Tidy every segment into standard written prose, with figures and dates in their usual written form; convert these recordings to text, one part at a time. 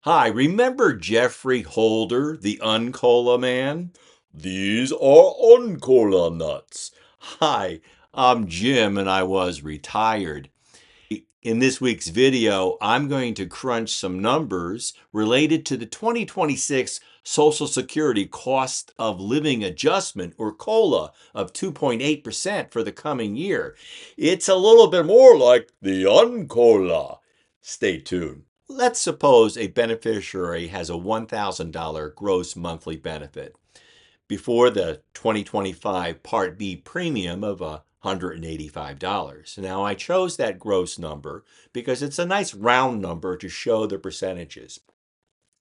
Hi, remember Jeffrey Holder, the Uncola man? These are Uncola nuts. Hi, I'm Jim and I was retired. In this week's video, I'm going to crunch some numbers related to the 2026 Social Security Cost of Living Adjustment, or COLA, of 2.8% for the coming year. It's a little bit more like the Uncola. Stay tuned. Let's suppose a beneficiary has a $1,000 gross monthly benefit before the 2025 Part B premium of $185. Now, I chose that gross number because it's a nice round number to show the percentages.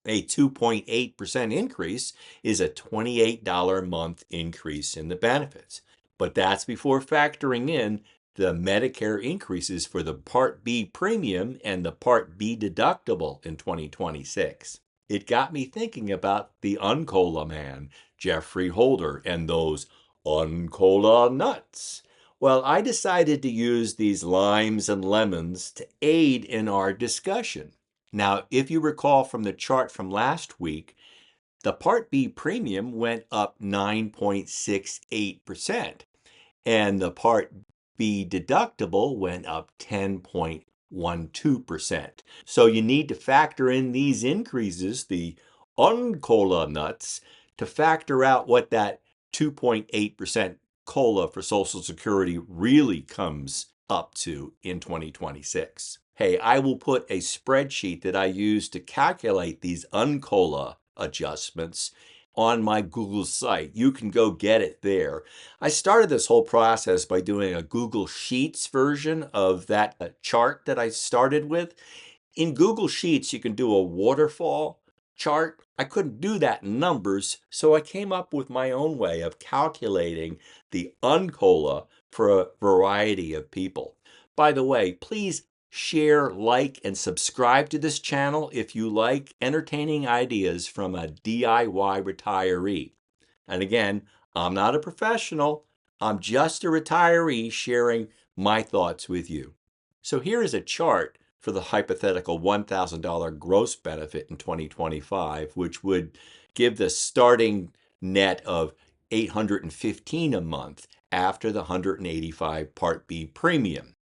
A 2.8% increase is a $28 a month increase in the benefits. But that's before factoring in the Medicare increases for the Part B premium and the Part B deductible in 2026. It got me thinking about the Uncola man, Jeffrey Holder, and those Uncola nuts. Well, I decided to use these limes and lemons to aid in our discussion. Now, if you recall from the chart from last week, the Part B premium went up 9.68%, and the Part B deductible went up 10.12%. So you need to factor in these increases, the Uncola nuts, to factor out what that 2.8% COLA for Social Security really comes up to in 2026. Hey, I will put a spreadsheet that I use to calculate these Uncola adjustments on my Google site. You can go get it there. I started this whole process by doing a Google Sheets version of that chart that I started with. In Google Sheets, you can do a waterfall chart. I couldn't do that in numbers, so I came up with my own way of calculating the Uncola for a variety of people. By the way, please share, like, and subscribe to this channel if you like entertaining ideas from a DIY retiree. And again, I'm not a professional. I'm just a retiree sharing my thoughts with you. So here is a chart for the hypothetical $1,000 gross benefit in 2025, which would give the starting net of $815 a month after the $185 Part B premium.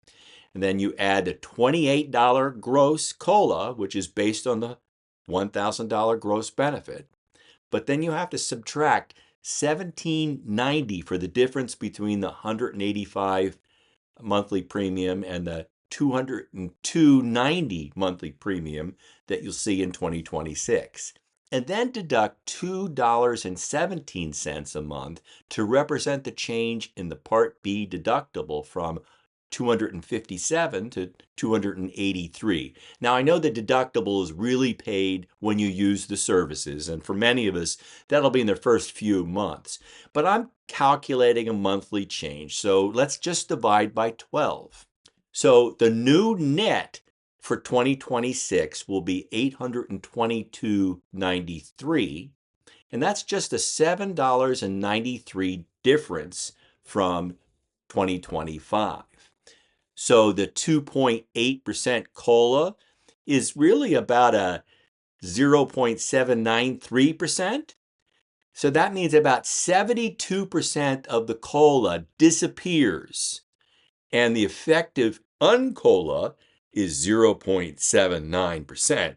And then you add a $28 gross COLA, which is based on the $1,000 gross benefit. But then you have to subtract $1,790 for the difference between the $185 monthly premium and the $202.90 monthly premium that you'll see in 2026. And then deduct $2.17 a month to represent the change in the Part B deductible from 257 to 283. Now, I know the deductible is really paid when you use the services, and for many of us, that'll be in the first few months. But I'm calculating a monthly change, so let's just divide by 12. So the new net for 2026 will be $822.93, and that's just a $7.93 difference from 2025. So the 2.8% COLA is really about a 0.793%. So that means about 72% of the COLA disappears, and the effective UNCOLA is 0.79%.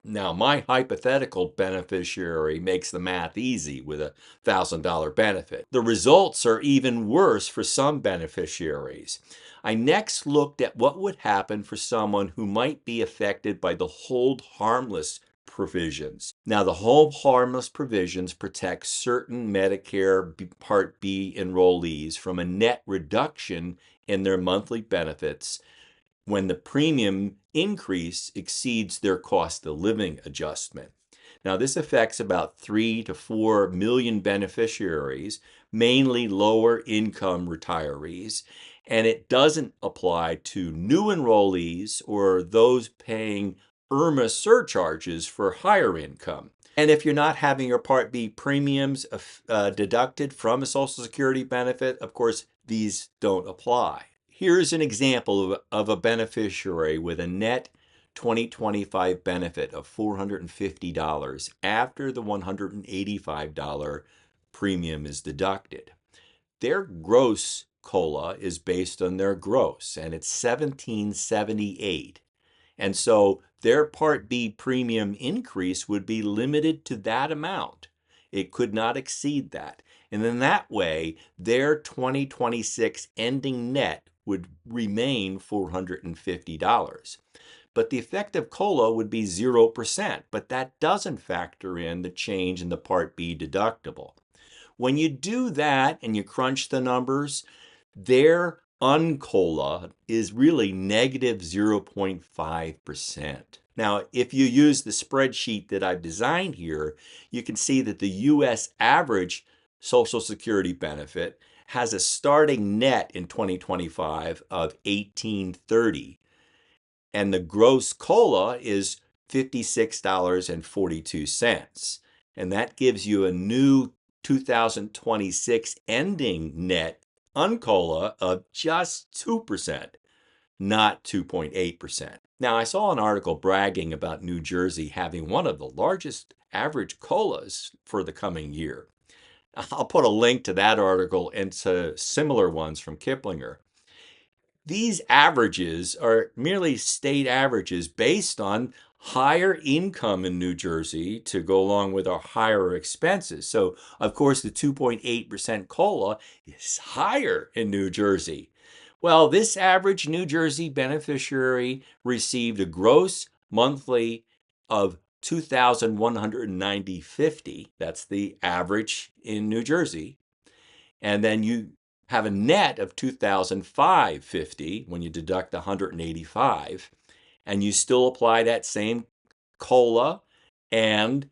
Now, my hypothetical beneficiary makes the math easy with a $1,000 benefit. The results are even worse for some beneficiaries. I next looked at what would happen for someone who might be affected by the Hold-Harmless provisions. Now, the Hold-Harmless provisions protect certain Medicare Part B enrollees from a net reduction in their monthly benefits when the premium increase exceeds their cost of living adjustment. Now, this affects about 3 to 4 million beneficiaries, mainly lower income retirees, and it doesn't apply to new enrollees or those paying IRMAA surcharges for higher income. And if you're not having your Part B premiums deducted from a Social Security benefit, of course, these don't apply. Here's an example of a beneficiary with a net 2025 benefit of $450 after the $185 premium is deducted. Their gross COLA is based on their gross, and it's $1,778. And so their Part B premium increase would be limited to that amount. It could not exceed that. And in that way, their 2026 ending net would remain $450. But the effective COLA would be 0%, but that doesn't factor in the change in the Part B deductible. When you do that and you crunch the numbers, their uncola is really negative 0.5%. Now, if you use the spreadsheet that I've designed here, you can see that the U.S. average Social Security benefit has a starting net in 2025 of $1,830, and the gross COLA is $56.42. And that gives you a new 2026 ending net uncola of just 2%, not 2.8%. Now, I saw an article bragging about New Jersey having one of the largest average COLAs for the coming year. I'll put a link to that article and to similar ones from Kiplinger. These averages are merely state averages based on higher income in New Jersey to go along with our higher expenses. So, of course, the 2.8% COLA is higher in New Jersey. Well, this average New Jersey beneficiary received a gross monthly of $2,190.50. That's the average in New Jersey. And then you have a net of $2,550 when you deduct the $185, and you still apply that same COLA, and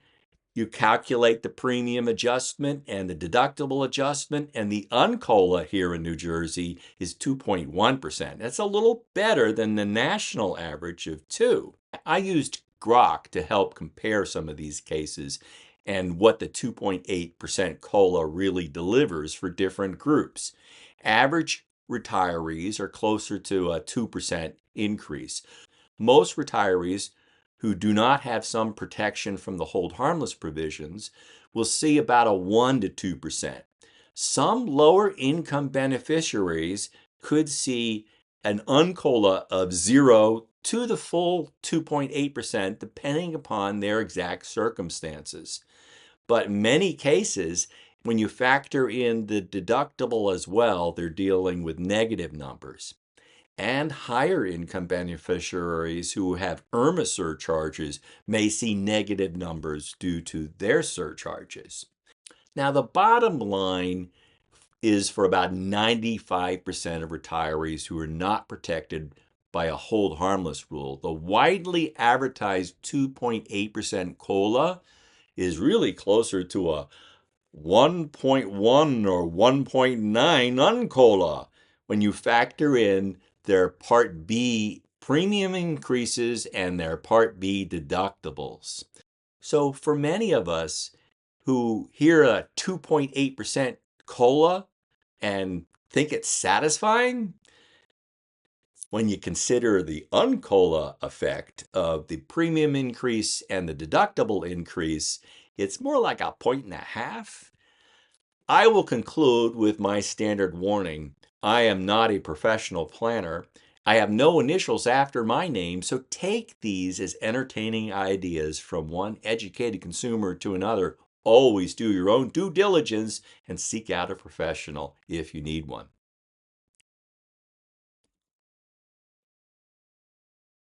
you calculate the premium adjustment and the deductible adjustment, and the uncola here in New Jersey is 2.1%. That's a little better than the national average of 2%. I used Grok to help compare some of these cases and what the 2.8% COLA really delivers for different groups. Average retirees are closer to a 2% increase. Most retirees who do not have some protection from the hold-harmless provisions will see about a 1 to 2%. Some lower income beneficiaries could see an uncola of 0 to the full 2.8%, depending upon their exact circumstances. But in many cases, when you factor in the deductible as well, they're dealing with negative numbers. And higher income beneficiaries who have IRMAA surcharges may see negative numbers due to their surcharges. Now, the bottom line is for about 95% of retirees who are not protected by a hold-harmless rule. The widely advertised 2.8% COLA is really closer to a 1.1 or 1.9 uncola when you factor in their Part B premium increases and their Part B deductibles. So for many of us who hear a 2.8% COLA and think it's satisfying, when you consider the uncola effect of the premium increase and the deductible increase, it's more like a 1.5. I will conclude with my standard warning. I am not a professional planner. I have no initials after my name, so take these as entertaining ideas from one educated consumer to another. Always do your own due diligence and seek out a professional if you need one.